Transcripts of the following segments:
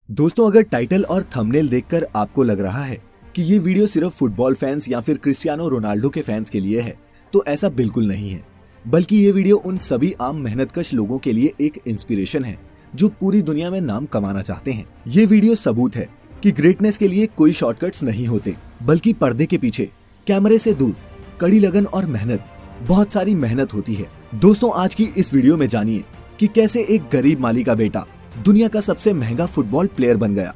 दोस्तों, अगर टाइटल और थंबनेल देखकर आपको लग रहा है कि ये वीडियो सिर्फ फुटबॉल फैंस या फिर क्रिस्टियानो रोनाल्डो के फैंस के लिए है, तो ऐसा बिल्कुल नहीं है। बल्कि ये वीडियो उन सभी आम मेहनतकश लोगों के लिए एक इंस्पिरेशन है जो पूरी दुनिया में नाम कमाना चाहते हैं। ये वीडियो सबूत है कि ग्रेटनेस के लिए कोई शॉर्टकट्स नहीं होते, बल्कि पर्दे के पीछे कैमरे से दूर कड़ी लगन और मेहनत, बहुत सारी मेहनत होती है। दोस्तों, आज की इस वीडियो में जानिए कि कैसे एक गरीब माली का बेटा दुनिया का सबसे महंगा फुटबॉल प्लेयर बन गया।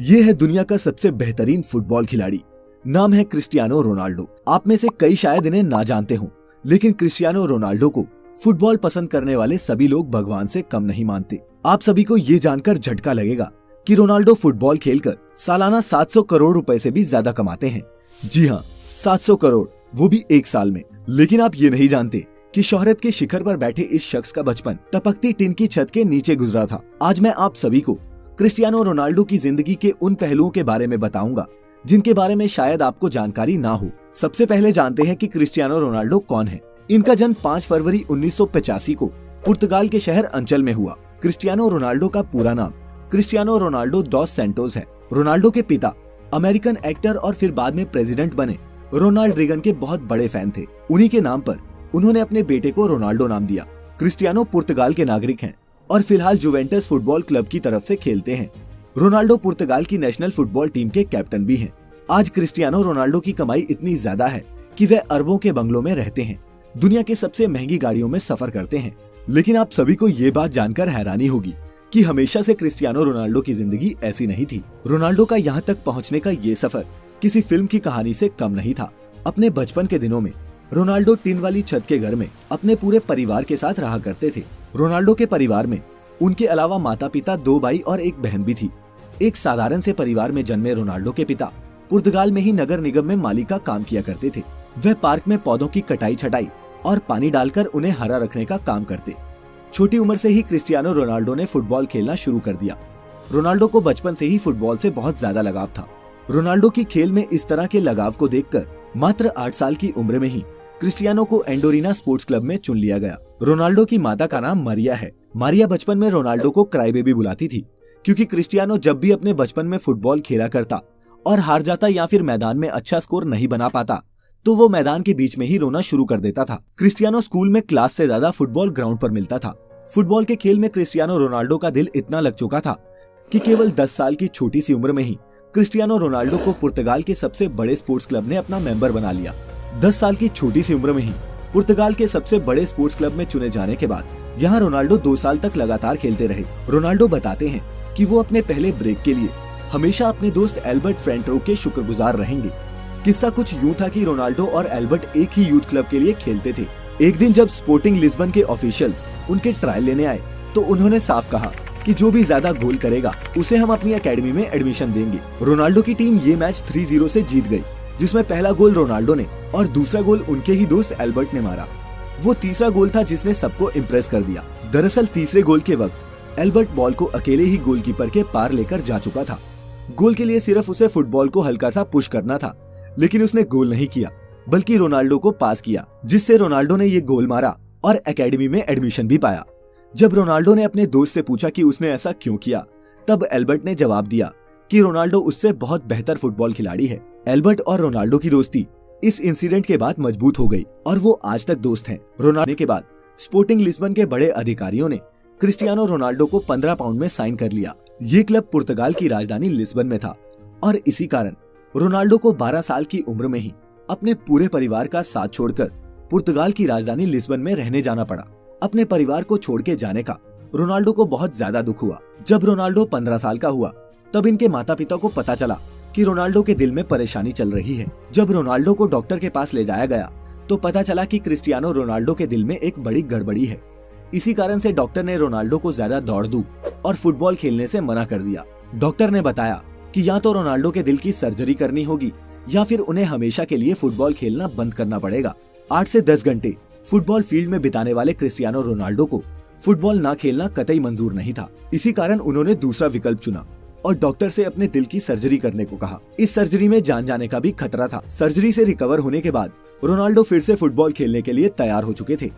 ये है दुनिया का सबसे बेहतरीन फुटबॉल खिलाड़ी, नाम है क्रिस्टियानो रोनाल्डो। आप में से कई शायद इन्हें ना जानते हों, लेकिन क्रिस्टियानो रोनाल्डो को फुटबॉल पसंद करने वाले सभी लोग भगवान से कम नहीं मानते। आप सभी को ये जानकर झटका लगेगा कि रोनाल्डो फुटबॉल खेलकर सालाना 700 करोड़ रुपए से भी ज्यादा कमाते हैं। जी हाँ, 700 करोड़, वो भी एक साल में। लेकिन आप ये नहीं जानते कि शोहरत के शिखर पर बैठे इस शख्स का बचपन टपकती टिन की छत के नीचे गुजरा था। आज मैं आप सभी को क्रिस्टियानो रोनाल्डो की जिंदगी के उन पहलुओं के बारे में बताऊंगा जिनके बारे में शायद आपको जानकारी ना हो। सबसे पहले जानते हैं कि क्रिस्टियानो रोनाल्डो कौन है। इनका जन्म 5 फरवरी 1985 को पुर्तगाल के शहर अंचल में हुआ। क्रिस्टियानो रोनाल्डो का पूरा नाम क्रिस्टियानो रोनाल्डो डॉस सैंटोस है। रोनाल्डो के पिता अमेरिकन एक्टर और फिर बाद में प्रेसिडेंट बने रोनाल्ड रीगन के बहुत बड़े फैन थे। उन्हीं के नाम पर उन्होंने अपने बेटे को रोनाल्डो नाम दिया। क्रिस्टियानो पुर्तगाल के नागरिक हैं और फिलहाल जुवेंटस फुटबॉल क्लब की तरफ से खेलते हैं। रोनाल्डो पुर्तगाल की नेशनल फुटबॉल टीम के कैप्टन भी हैं। आज क्रिस्टियानो रोनाल्डो की कमाई इतनी ज्यादा है कि वे अरबों के बंगलों में रहते हैं, दुनिया के सबसे महंगी गाड़ियों में सफर करते हैं। लेकिन आप सभी को ये बात जानकर हैरानी होगी कि हमेशा से क्रिस्टियानो रोनाल्डो की जिंदगी ऐसी नहीं थी। रोनाल्डो का यहाँ तक पहुँचने का ये सफर किसी फिल्म की कहानी से कम नहीं था। अपने बचपन के दिनों में रोनाल्डो टिन वाली छत के घर में अपने पूरे परिवार के साथ रहा करते थे। रोनाल्डो के परिवार में उनके अलावा माता पिता, 2 भाई और एक बहन भी थी। एक साधारण से परिवार में जन्मे रोनाल्डो के पिता पुर्तगाल में ही नगर निगम में माली का काम किया करते थे। वह पार्क में पौधों की कटाई छटाई और पानी डालकर उन्हें हरा रखने का काम करते। छोटी उम्र से ही क्रिस्टियानो रोनाल्डो ने फुटबॉल खेलना शुरू कर दिया। रोनाल्डो को बचपन से ही फुटबॉल से बहुत ज्यादा लगाव था। रोनाल्डो की खेल में इस तरह के लगाव को देखकर मात्र 8 साल की उम्र में ही क्रिस्टियानो को एंडोरिना स्पोर्ट्स क्लब में चुन लिया गया। रोनाल्डो की माता का नाम मारिया है। मारिया बचपन में रोनाल्डो को क्राई बेबी बुलाती थी, क्योंकि क्रिस्टियानो जब भी अपने बचपन में फुटबॉल खेला करता और हार जाता या फिर मैदान में अच्छा स्कोर नहीं बना पाता, तो वो मैदान के बीच में ही रोना शुरू कर देता था। क्रिस्टियानो स्कूल में क्लास से ज्यादा फुटबॉल ग्राउंड पर मिलता था। फुटबॉल के खेल में क्रिस्टियानो रोनाल्डो का दिल इतना लग चुका था कि केवल 10 साल की छोटी सी उम्र में ही क्रिस्टियानो रोनाल्डो को पुर्तगाल के सबसे बड़े स्पोर्ट्स क्लब ने अपना मेंबर बना लिया। 10 साल की छोटी सी उम्र में ही पुर्तगाल के सबसे बड़े स्पोर्ट्स क्लब में चुने जाने के बाद यहाँ रोनाल्डो 2 साल तक लगातार खेलते रहे। रोनाल्डो बताते हैं कि वो अपने पहले ब्रेक के लिए हमेशा अपने दोस्त एल्बर्ट फ्रेंटरो के शुक्रगुजार रहेंगे। किस्सा कुछ यूँ था कि रोनाल्डो और एल्बर्ट एक ही यूथ क्लब के लिए खेलते थे। एक दिन जब स्पोर्टिंग लिस्बन के ऑफिशियल्स उनके ट्रायल लेने आए, तो उन्होंने साफ कहा कि जो भी ज्यादा गोल करेगा उसे हम अपनी एकेडमी में एडमिशन देंगे। रोनाल्डो की टीम ये मैच 3-0 से जीत गई, जिसमें पहला गोल रोनाल्डो ने और दूसरा गोल उनके ही दोस्त एल्बर्ट ने मारा। वो तीसरा गोल था जिसने सबको इम्प्रेस कर दिया। दरअसल तीसरे गोल के वक्त एल्बर्ट बॉल को अकेले ही गोलकीपर के पार लेकर जा चुका था। गोल के लिए सिर्फ उसे फुटबॉल को हल्का सा पुश करना था, लेकिन उसने गोल नहीं किया, बल्कि रोनाल्डो को पास किया, जिससे रोनाल्डो ने ये गोल मारा और एकेडमी में एडमिशन भी पाया। जब रोनाल्डो ने अपने दोस्त से पूछा कि उसने ऐसा क्यों किया, तब एल्बर्ट ने जवाब दिया कि रोनाल्डो उससे बहुत बेहतर फुटबॉल खिलाड़ी है। एल्बर्ट और रोनाल्डो की दोस्ती इस इंसिडेंट के बाद मजबूत हो गई और वो आज तक दोस्त हैं। रोनाल्डो के बाद स्पोर्टिंग लिस्बन के बड़े अधिकारियों ने क्रिस्टियानो रोनाल्डो को 15 पाउंड में साइन कर लिया। ये क्लब पुर्तगाल की राजधानी लिस्बन में था और इसी कारण रोनाल्डो को 12 साल की उम्र में ही अपने पूरे परिवार का साथ छोड़कर पुर्तगाल की राजधानी लिस्बन में रहने जाना पड़ा। अपने परिवार को छोड़ के जाने का रोनाल्डो को बहुत ज्यादा दुख हुआ। जब रोनाल्डो 15 साल का हुआ, तब इनके माता पिता को पता चला कि रोनाल्डो के दिल में परेशानी चल रही है। जब रोनाल्डो को डॉक्टर के पास ले जाया गया, तो पता चला कि क्रिस्टियानो रोनाल्डो के दिल में एक बड़ी गड़बड़ी है। इसी कारण से डॉक्टर ने रोनाल्डो को ज्यादा दौड़ धूप और फुटबॉल खेलने से मना कर दिया। डॉक्टर ने बताया कि या तो रोनाल्डो के दिल की सर्जरी करनी होगी या फिर उन्हें हमेशा के लिए फुटबॉल खेलना बंद करना पड़ेगा। 8 से 10 घंटे फुटबॉल फील्ड में बिताने वाले क्रिस्टियानो रोनाल्डो को फुटबॉल ना खेलना कतई मंजूर नहीं था। इसी कारण उन्होंने दूसरा विकल्प चुना और डॉक्टर से अपने दिल की सर्जरी करने को कहा। इस सर्जरी में जान जाने का भी खतरा था। सर्जरी से रिकवर होने के बाद रोनाल्डो फिर से फुटबॉल खेलने के लिए तैयार हो चुके थे।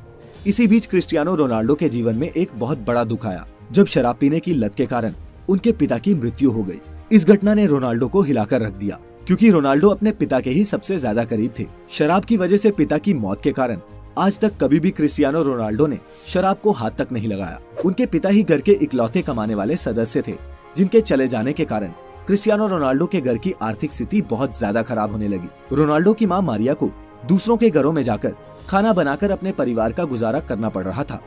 इसी बीच क्रिस्टियानो रोनाल्डो के जीवन में एक बहुत बड़ा दुख आया, जब शराब पीने की लत के कारण उनके पिता की मृत्यु हो गई। इस घटना ने रोनाल्डो को हिलाकर रख दिया, क्योंकि रोनाल्डो अपने पिता के ही सबसे ज्यादा करीब थे। शराब की वजह से पिता की मौत के कारण आज तक कभी भी क्रिस्टियानो रोनाल्डो ने शराब को हाथ तक नहीं लगाया। उनके पिता ही घर के इकलौते कमाने वाले सदस्य थे, जिनके चले जाने के कारण क्रिस्टियानो रोनाल्डो के घर की आर्थिक स्थिति बहुत ज्यादा खराब होने लगी। रोनाल्डो की मां मारिया को दूसरों के घरों में जाकर खाना बनाकर अपने परिवार का गुजारा करना पड़ रहा था,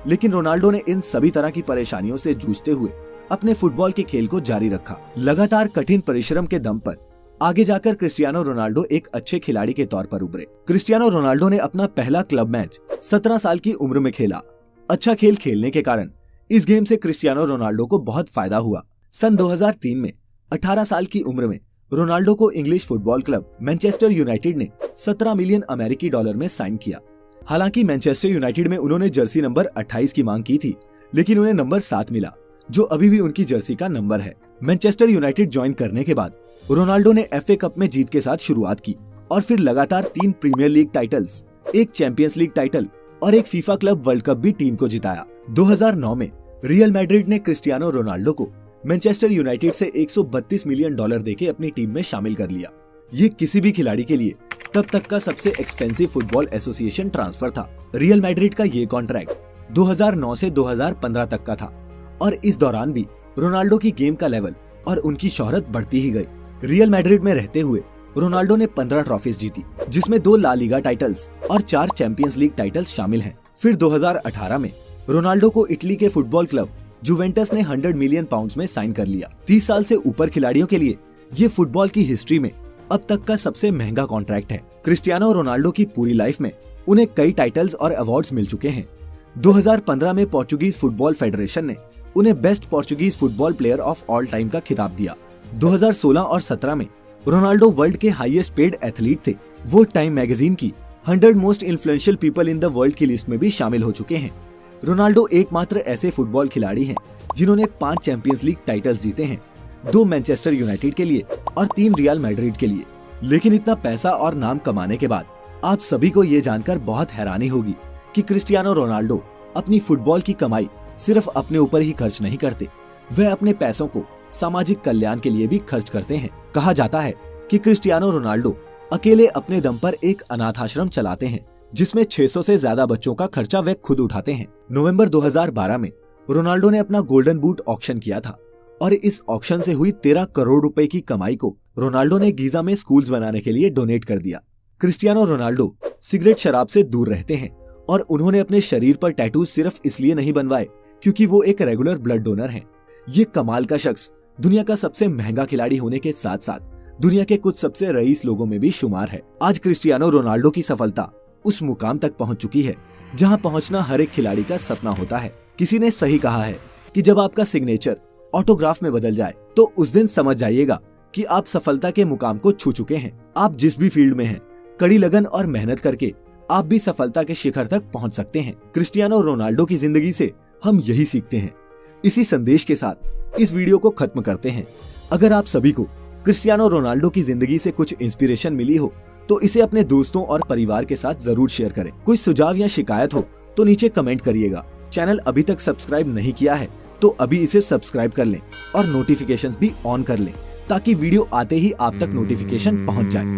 लेकिन रोनाल्डो ने इन सभी तरह की परेशानियों से जूझते हुए अपने फुटबॉल के खेल को जारी रखा। लगातार कठिन परिश्रम के दम पर आगे जाकर क्रिस्टियानो रोनाल्डो एक अच्छे खिलाड़ी के तौर पर उभरे। क्रिस्टियानो रोनाल्डो ने अपना पहला क्लब मैच 17 साल की उम्र में खेला। अच्छा खेल खेलने के कारण इस गेम से क्रिस्टियानो रोनाल्डो को बहुत फायदा हुआ। सन 2003 में 18 साल की उम्र में रोनाल्डो को English football club Manchester United ने 17 मिलियन अमेरिकी डॉलर में साइन किया। हालांकि मैनचेस्टर यूनाइटेड में उन्होंने जर्सी नंबर 28 की मांग की थी, लेकिन उन्हें नंबर 7 मिला, जो अभी भी उनकी जर्सी का नंबर है। मैनचेस्टर यूनाइटेड ज्वाइन करने के बाद रोनाल्डो ने FA कप में जीत के साथ शुरुआत की और फिर लगातार 3 premier league titles, 1 champions league title और 1 फीफा क्लब वर्ल्ड कप भी टीम को जिताया। 2009 में रियल मैड्रिड ने क्रिस्टियानो रोनाल्डो को मैनचेस्टर यूनाइटेड से 132 मिलियन डॉलर देके अपनी टीम में शामिल कर लिया। ये किसी भी खिलाड़ी के लिए तब तक का सबसे एक्सपेंसिव फुटबॉल एसोसिएशन ट्रांसफर था। रियल मैड्रिड का ये कॉन्ट्रैक्ट 2009 से 2015 तक का था और इस दौरान भी रोनाल्डो की गेम का लेवल और उनकी शोहरत बढ़ती ही गई। रियल मैड्रिड में रहते हुए रोनाल्डो ने 15 ट्रॉफीज जीती, जिसमें 2 ला लीगा टाइटल्स और 4 चैंपियंस लीग टाइटल्स शामिल हैं। फिर 2018 में रोनाल्डो को इटली के फुटबॉल क्लब जुवेंटस ने 100 मिलियन पाउंड्स में साइन कर लिया। 30 साल से ऊपर खिलाड़ियों के लिए ये फुटबॉल की हिस्ट्री में अब तक का सबसे महंगा कॉन्ट्रैक्ट है। क्रिस्टियानो रोनाल्डो की पूरी लाइफ में उन्हें कई टाइटल्स और अवार्ड्स मिल चुके हैं। 2015 में पोर्चुगीज फुटबॉल फेडरेशन ने उन्हें best Portuguese football player of all time का खिताब दिया। 2016 और 17 में रोनाल्डो वर्ल्ड के हाईएस्ट पेड एथलीट थे। वो टाइम मैगजीन की 100 most influential people in the world की लिस्ट में भी शामिल हो चुके हैं। रोनाल्डो एकमात्र ऐसे फुटबॉल खिलाड़ी हैं जिन्होंने 5 चैंपियंस लीग टाइटल्स जीते हैं, 2 मैनचेस्टर यूनाइटेड के लिए और 3 रियल मैड्रिड के लिए। लेकिन इतना पैसा और नाम कमाने के बाद आप सभी को ये जानकर बहुत हैरानी होगी कि क्रिस्टियानो रोनाल्डो अपनी फुटबॉल की कमाई सिर्फ अपने ऊपर ही खर्च नहीं करते, वह अपने पैसों को सामाजिक कल्याण के लिए भी खर्च करते हैं। कहा जाता है कि क्रिस्टियानो रोनाल्डो अकेले अपने दम पर एक अनाथ आश्रम चलाते हैं, जिसमें 600 से ज्यादा बच्चों का खर्चा वे खुद उठाते हैं। नवंबर 2012 में रोनाल्डो ने अपना गोल्डन बूट ऑक्शन किया था और इस ऑक्शन से हुई 13 करोड़ रुपए की कमाई को रोनाल्डो ने गीजा में स्कूल्स बनाने के लिए डोनेट कर दिया। क्रिस्टियानो रोनाल्डो सिगरेट शराब से दूर रहते हैं और उन्होंने अपने शरीर पर टैटूज सिर्फ इसलिए नहीं बनवाए क्योंकि वो एक रेगुलर ब्लड डोनर हैं। ये कमाल का शख्स दुनिया का सबसे महंगा खिलाड़ी होने के साथ साथ दुनिया के कुछ सबसे रईस लोगों में भी शुमार है। आज क्रिस्टियानो रोनाल्डो की सफलता उस मुकाम तक पहुंच चुकी है जहां पहुंचना हर एक खिलाड़ी का सपना होता है। किसी ने सही कहा है कि जब आपका सिग्नेचर ऑटोग्राफ में बदल जाए तो उस दिन समझ जाइएगा कि आप सफलता के मुकाम को छू चुके हैं। आप जिस भी फील्ड में हैं, कड़ी लगन और मेहनत करके आप भी सफलता के शिखर तक पहुंच सकते हैं। क्रिस्टियानो रोनाल्डो की जिंदगी से हम यही सीखते हैं। इसी संदेश के साथ इस वीडियो को खत्म करते हैं। अगर आप सभी को क्रिस्टियानो रोनाल्डो की जिंदगी से कुछ इंस्पिरेशन मिली हो तो इसे अपने दोस्तों और परिवार के साथ जरूर शेयर करें। कोई सुझाव या शिकायत हो तो नीचे कमेंट करिएगा। चैनल अभी तक सब्सक्राइब नहीं किया है तो अभी इसे सब्सक्राइब कर लें और नोटिफिकेशंस भी ऑन कर लें ताकि वीडियो आते ही आप तक नोटिफिकेशन पहुंच जाए।